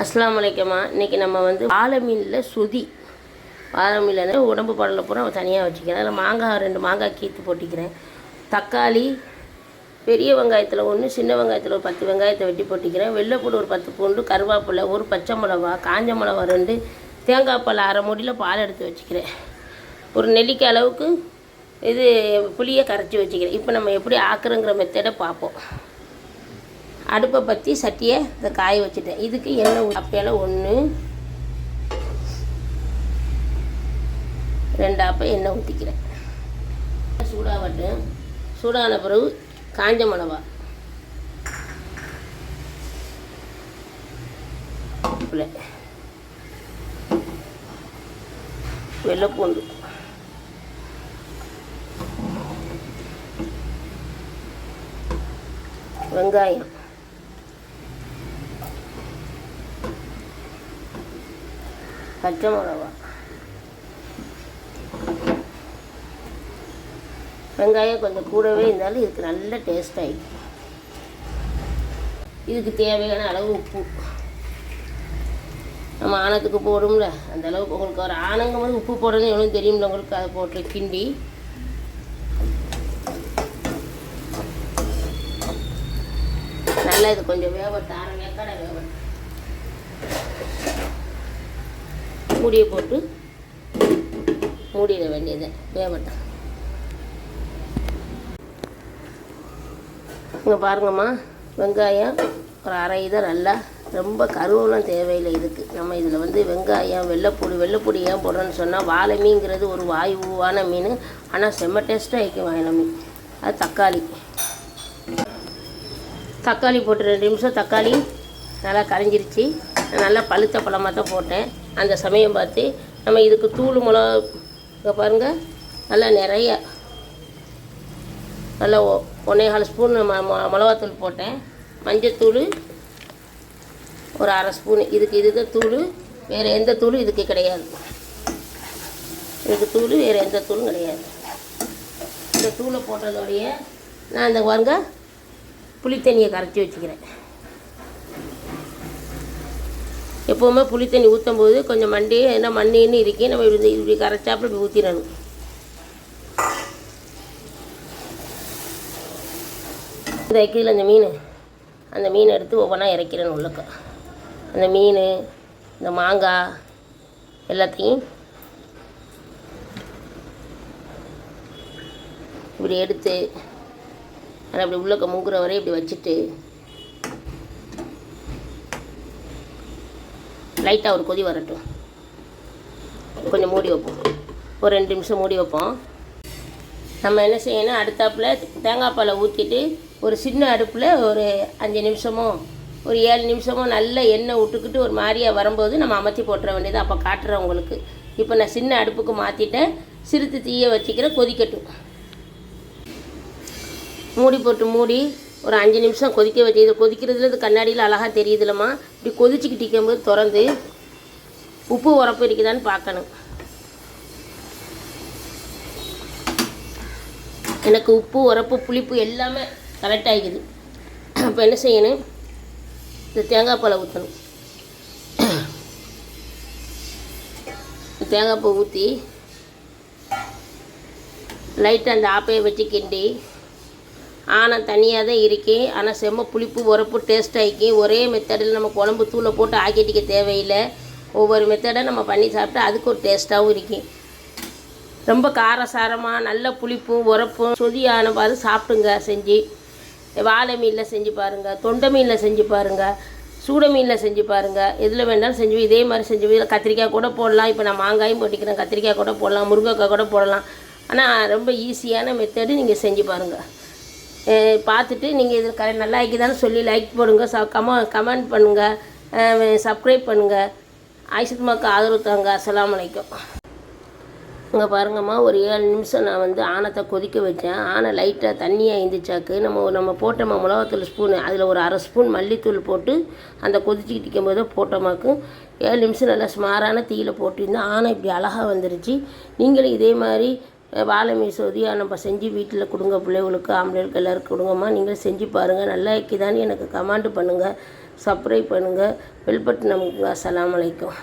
அஸ்ஸலாமு அலைக்கும்மா. இன்றைக்கி நம்ம வந்து வாழை மீனில் சொதி. வாழை மீனில் உடம்பு படலை பூரா தனியாக வச்சுக்கிறேன். அதில் மாங்காய் 2 மாங்காய் கீற்று போட்டிக்கிறேன். தக்காளி பெரிய வெங்காயத்தில் 1, சின்ன வெங்காயத்தில் ஒரு 10 வெங்காயத்தை வெட்டி போட்டிக்கிறேன். வெள்ளைப்பூடு ஒரு 10 பூண்டு, கருவேப்பிலை, ஒரு பச்சை மிளகா, காஞ்ச மிளகா 2, தேங்காய் பால் அரை மூடியில் பால் எடுத்து வச்சுக்கிறேன். ஒரு நெல்லிக்காய் அளவுக்கு இது புளியை கரைச்சி வச்சுக்கிறேன். இப்போ நம்ம எப்படி ஆக்குறங்கிற மெத்தடை பார்ப்போம். அடுப்பை பற்றி சட்டியை இதை காய வச்சுட்டேன். இதுக்கு எண்ணெய் அப்பையில் 1 2 அப்பை எண்ணெய் ஊற்றிக்கிறேன். சூடாகட்டும். சூடான பிறகு காஞ்ச மிளகா, வெள்ளைப்பூண்டு, வெங்காயம், பச்சை மிளகா. வெங்காயம் கொஞ்சம் கூடவே இருந்தாலும் இதுக்கு நல்ல டேஸ்ட் ஆகிடும். இதுக்கு தேவையான அளவு உப்பு. நம்ம ஆனத்துக்கு போடும்ல அந்த அளவுக்கு உங்களுக்கு ஒரு ஆனங்கும் போது உப்பு போடணும் எவ்வளோ தெரியும்ல உங்களுக்கு. அதை போட்டு கிண்டி நல்லா இது கொஞ்சம் வேகட்டும். அரை வேக்காடை வேகட்டும். மூடியை போட்டு மூடிட வேண்டியது வேகட்டும். இங்கே பாருங்கம்மா, வெங்காயம் ஒரு அரை இதை நல்லா ரொம்ப கருவெல்லாம் தேவையில்லை இதுக்கு. நம்ம இதில் வந்து வெங்காயம், வெள்ளைப்பூடி ஏன் போடுறோன்னு சொன்னால், வாழை மீன்கிறது ஒரு வாயுவான மீன். ஆனால் செம்ம டேஸ்ட்டாக வைக்கும் வாழை மீன். அது தக்காளி போட்டு 2 நிமிஷம் தக்காளி நல்லா கரைஞ்சிருச்சு. நல்லா பழுத்த பழமாக தான் போட்டேன். அந்த சமயம் பார்த்து நம்ம இதுக்கு தூள் மிளகா இங்கே பாருங்கள், நல்லா நிறைய நல்லா 1.25 ஸ்பூன் மிளகாத்தூள் போட்டேன். மஞ்சத்தூள் ஒரு அரை ஸ்பூன். இதுக்கு தூள், வேறு எந்த தூளும் இதுக்கு கிடையாது. இதுக்கு தூள் வேறு எந்த தூளும் கிடையாது. இந்த தூளை போட்டதோடைய நான் இந்த பாருங்க புளித்தண்ணியை கரைச்சி வச்சுக்கிறேன். எப்போவுமே புளித்தண்ணி ஊற்றும் போது கொஞ்சம் என்ன மண்ணின்னு இருக்கி நம்ம இப்படி கரைச்சாப்புல இப்படி ஊற்றிடணும். இந்த கீழே அந்த மீன் எடுத்து ஒவ்வொன்றா இறக்கிறேன் உள்ளக்க. அந்த மீன், இந்த மாங்காய் எல்லாத்தையும் இப்படி எடுத்து அதை அப்படி உள்ளக்க முங்குற வரை இப்படி வச்சுட்டு லைட்டாக ஒரு கொதி வரட்டும். கொஞ்சம் மூடி வைப்போம். ஒரு 2 நிமிஷம் மூடி வைப்போம். நம்ம என்ன செய்யணும், அடுத்தாப்பில் தேங்காய் பாலை ஊற்றிட்டு ஒரு சின்ன அடுப்பில் ஒரு 5 நிமிஷமோ ஒரு 7 நிமிஷமோ நல்ல எண்ணெய் விட்டுக்கிட்டு ஒரு மாதிரியாக வரும்போது நம்ம அமர்த்தி போட்டுற வேண்டியது. அப்போ காட்டுறேன் உங்களுக்கு. இப்போ நான் சின்ன அடுப்புக்கு மாற்றிட்டேன். சிறுத்து தீயை வச்சுக்கிறேன். கொதிக்கட்டும். மூடி ஒரு 5 நிமிஷம் கொதிக்க வச்சு, இது கொதிக்கிறதுல இது கண்ணாடியில் அழகாக தெரியுதுலம்மா. இப்படி கொதிச்சுக்கிட்டு இருக்கும்போது திறந்து உப்பு உரப்பு இருக்குதான்னு பார்க்கணும். எனக்கு உப்பு உரப்பு புளிப்பு எல்லாமே கரெக்டாகிக்குது. அப்போ என்ன செய்யணும், இந்த தேங்காய் பாலை ஊற்றணும். தேங்காய் பூ ஊற்றி லைட்டாக அந்த ஆப்பையை வச்சு கிண்டி, ஆனால் தனியாக தான் இருக்கி. ஆனால் செம்ம புளிப்பு உரப்பு டேஸ்ட் ஆகிக்கி. ஒரே மெத்தடில் நம்ம குழம்பு தூளை போட்டு ஆக்கிட்டிக்க தேவையில்லை. ஒவ்வொரு மெத்தடை நம்ம பண்ணி சாப்பிட்டா அதுக்கு ஒரு டேஸ்ட்டாகவும் இருக்கும். ரொம்ப காரசாரமாக நல்ல புளிப்பும் உரப்பும் சொதியான பாரு சாப்பிடுங்க. செஞ்சு வாழை மீனில் செஞ்சு பாருங்கள், தொண்டை மீனில் செஞ்சு பாருங்கள், சூடை மீனில் செஞ்சு பாருங்கள். எதில் வேண்டாலும் செஞ்சு இதே மாதிரி செஞ்சு கத்திரிக்காய் கூட போடலாம். இப்போ நான் மாங்காயும் போட்டிக்கிறேன். கத்திரிக்காய் கூட போடலாம், முருங்கைக்காய் கூட போடலாம். ஆனால் ரொம்ப ஈஸியான மெத்தடு. நீங்கள் செஞ்சு பாருங்கள். பார்த்துட்டு நீங்கள் இதில் நல்லா இருக்குதான்னு சொல்லி லைக் போடுங்க, கமெண்ட் பண்ணுங்கள், சப்ஸ்கிரைப் பண்ணுங்கள். ஆயிஷத்துமாக்கு ஆதரவு தாங்க. அஸ்ஸலாமு அலைக்கும். இங்கே பாருங்கம்மா, ஒரு 7 நிமிஷம் நான் வந்து ஆனத்தை கொதிக்க வச்சேன். ஆனை லைட்டாக தண்ணியாக இருந்துச்சாக்கு நம்ம போட்டோமா மிளகாத்தூள் ஸ்பூனு, அதில் ஒரு அரை ஸ்பூன் மல்லித்தூள் போட்டு அந்த கொதிச்சுக்கிட்டு இருக்கும்போது போட்டோமாக்கு 7 நிமிஷம் நல்லா ஸ்மாரான தீயில் போட்டிருந்தேன். ஆனை இப்படி அழகாக வந்துருச்சு. நீங்களும் இதே மாதிரி வாழை மீன் சொதியாக நம்ம செஞ்சு வீட்டில் கொடுங்க. பிள்ளைகளுக்கு, ஆம்பளைகளுக்கு எல்லாருக்கும் கொடுங்கம்மா. நீங்களும் செஞ்சு பாருங்கள். நல்லா இருக்குதான்னு எனக்கு கமெண்ட் பண்ணுங்கள். சப்ஸ்கிரைப் பண்ணுங்கள், பெல் பட்டன் அமுக்குங்க. அஸ்ஸலாமு அலைக்கும்.